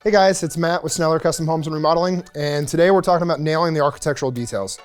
Hey guys, it's Matt with Sneller Custom Homes and Remodeling, and today we're talking about nailing the architectural details.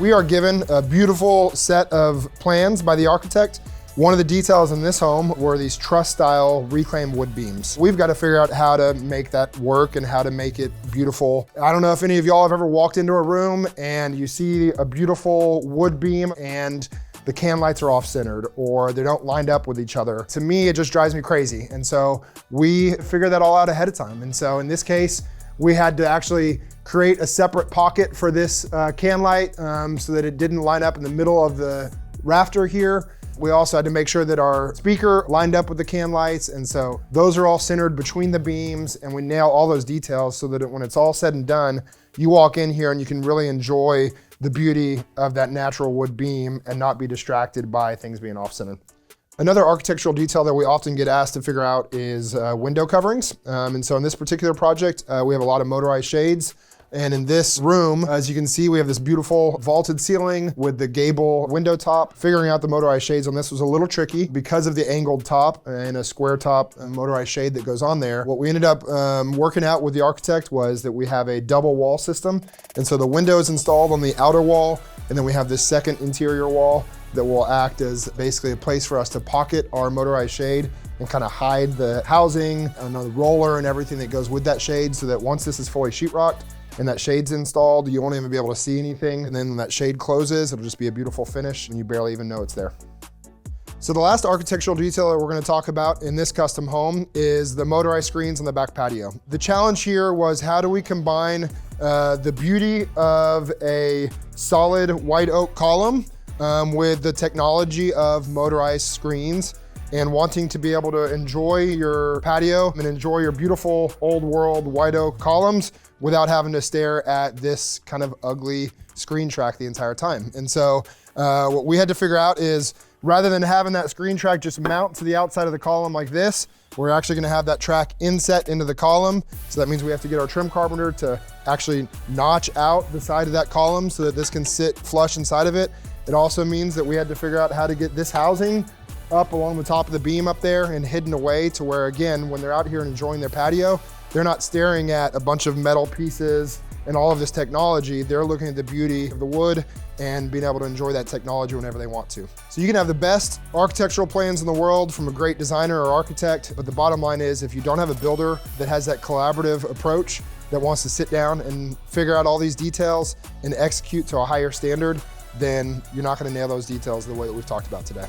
We are given a beautiful set of plans by the architect. One of the details in this home were these truss-style reclaimed wood beams. We've got to figure out how to make that work and how to make it beautiful. I don't know if any of y'all have ever walked into a room and you see a beautiful wood beam and the can lights are off-centered or they don't line up with each other. To me, it just drives me crazy. And so we figured that all out ahead of time. And so in this case, we had to actually create a separate pocket for this can light so that it didn't line up in the middle of the rafter here. We also had to make sure that our speaker lined up with the can lights. And so those are all centered between the beams, and we nail all those details so that when it's all said and done, you walk in here and you can really enjoy the beauty of that natural wood beam and not be distracted by things being off-centered. Another architectural detail that we often get asked to figure out is window coverings. And so in this particular project, we have a lot of motorized shades. And in this room, as you can see, we have this beautiful vaulted ceiling with the gable window top. Figuring out the motorized shades on this was a little tricky because of the angled top and a square top motorized shade that goes on there. What we ended up working out with the architect was that we have a double wall system. And so the window is installed on the outer wall, and then we have this second interior wall that will act as basically a place for us to pocket our motorized shade and kind of hide the housing and the roller and everything that goes with that shade, so that once this is fully sheetrocked and that shade's installed, you won't even be able to see anything. And then when that shade closes, it'll just be a beautiful finish and you barely even know it's there. So the last architectural detail that we're going to talk about in this custom home is the motorized screens on the back patio. The challenge here was, how do we combine the beauty of a solid white oak column with the technology of motorized screens, and wanting to be able to enjoy your patio and enjoy your beautiful old world white oak columns without having to stare at this kind of ugly screen track the entire time. And so what we had to figure out is, rather than having that screen track just mount to the outside of the column like this, we're actually gonna have that track inset into the column. So that means we have to get our trim carpenter to actually notch out the side of that column so that this can sit flush inside of it. It also means that we had to figure out how to get this housing up along the top of the beam up there and hidden away to where, again, when they're out here and enjoying their patio, they're not staring at a bunch of metal pieces and all of this technology. They're looking at the beauty of the wood and being able to enjoy that technology whenever they want to. So you can have the best architectural plans in the world from a great designer or architect, but the bottom line is, if you don't have a builder that has that collaborative approach, that wants to sit down and figure out all these details and execute to a higher standard, then you're not gonna nail those details the way that we've talked about today.